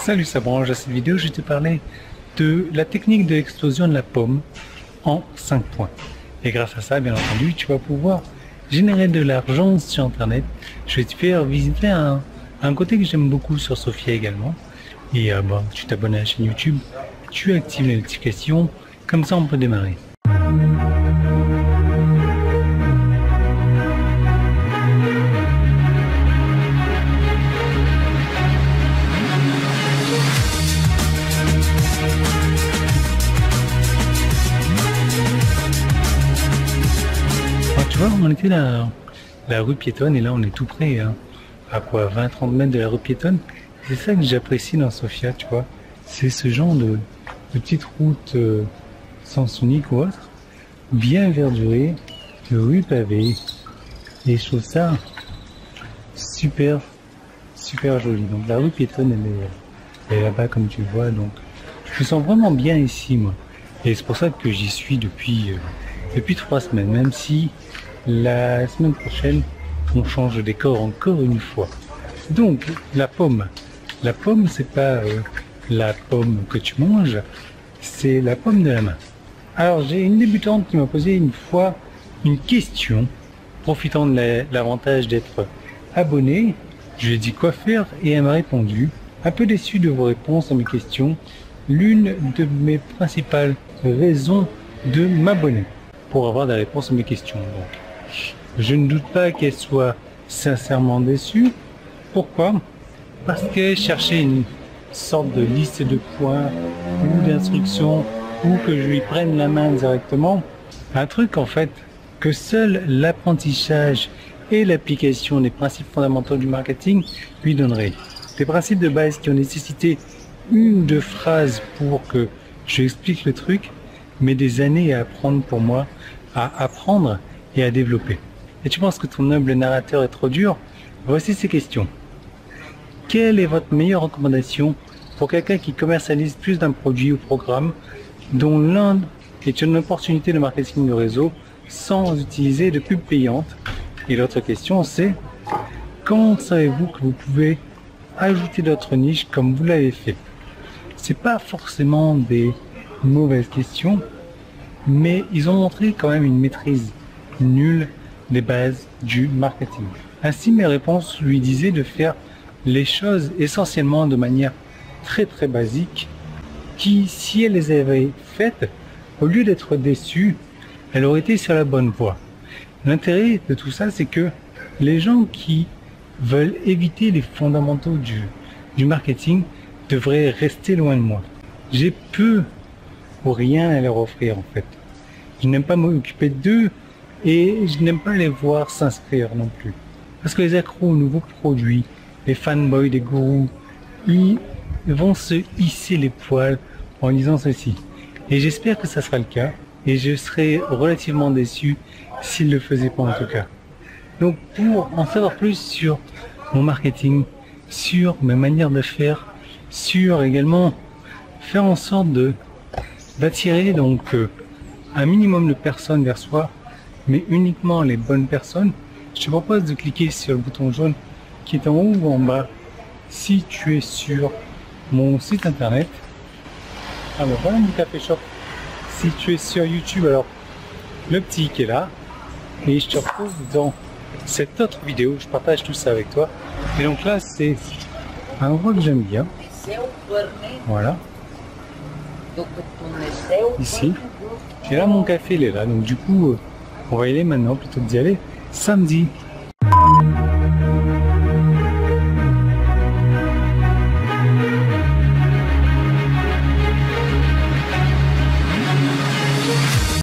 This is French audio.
Salut, ça branche. Dans cette vidéo, je vais te parler de la technique de l'explosion de la pomme en 5 points. Et grâce à ça, bien entendu, tu vas pouvoir générer de l'argent sur Internet. Je vais te faire visiter un côté que j'aime beaucoup sur Sophia également. Et tu t'abonnes à la chaîne YouTube, tu actives les notifications, comme ça on peut démarrer. Tu vois, on était là, la rue piétonne, et là on est tout près, hein, à quoi, 20-30 mètres de la rue piétonne. C'est ça que j'apprécie dans Sophia, tu vois. C'est ce genre de petite route sens unique ou autre, bien verdurée, de rue pavée. Et je trouve ça super joli. Donc la rue piétonne, elle est là-bas comme tu vois. Donc je me sens vraiment bien ici, moi. Et c'est pour ça que j'y suis depuis 3 semaines, même si la semaine prochaine, on change de décor encore une fois. Donc, la pomme, c'est pas la pomme que tu manges, c'est la pomme de la main. Alors, j'ai une débutante qui m'a posé une fois une question, profitant de l'avantage d'être abonné. Je lui ai dit quoi faire et elle m'a répondu. Un peu déçu de vos réponses à mes questions, l'une de mes principales raisons de m'abonner pour avoir des réponses à mes questions. Donc, je ne doute pas qu'elle soit sincèrement déçue. Pourquoi? Parce qu'elle cherchait une sorte de liste de points ou d'instructions, ou que je lui prenne la main directement. Un truc en fait que seul l'apprentissage et l'application des principes fondamentaux du marketing lui donneraient. Des principes de base qui ont nécessité une ou deux phrases pour que je explique le truc, mais des années à apprendre pour moi, à apprendre et à développer. Et tu penses que ton noble narrateur est trop dur? Voici ces questions. Quelle est votre meilleure recommandation pour quelqu'un qui commercialise plus d'un produit ou programme dont l'un est une opportunité de marketing de réseau sans utiliser de pub payante? Et l'autre question c'est, comment savez-vous que vous pouvez ajouter d'autres niches comme vous l'avez fait? C'est pas forcément des mauvaises questions, mais ils ont montré quand même une maîtrise nulle des bases du marketing. Ainsi, mes réponses lui disaient de faire les choses essentiellement de manière très basique, qui, si elle les avait faites, au lieu d'être déçue, elle aurait été sur la bonne voie. L'intérêt de tout ça, c'est que les gens qui veulent éviter les fondamentaux du marketing devraient rester loin de moi. J'ai peu ou rien à leur offrir en fait. Je n'aime pas m'occuper d'eux et je n'aime pas les voir s'inscrire non plus. Parce que les accros aux nouveaux produits, les fanboys des gourous, ils vont se hisser les poils en disant ceci. Et j'espère que ça sera le cas et je serai relativement déçu s'ils le faisaient pas en tout cas. Donc pour en savoir plus sur mon marketing, sur mes manières de faire, sur également faire en sorte d'attirer donc un minimum de personnes vers soi, mais uniquement les bonnes personnes, je te propose de cliquer sur le bouton jaune qui est en haut ou en bas si tu es sur mon site internet. Ah ben voilà mon café shop. Si tu es sur YouTube, alors le petit qui est là, et je te retrouve dans cette autre vidéo, je partage tout ça avec toi. Et donc là c'est un endroit que j'aime bien. Voilà. Ici. Et là mon café il est là, donc du coup on va y aller maintenant plutôt que d'y aller samedi.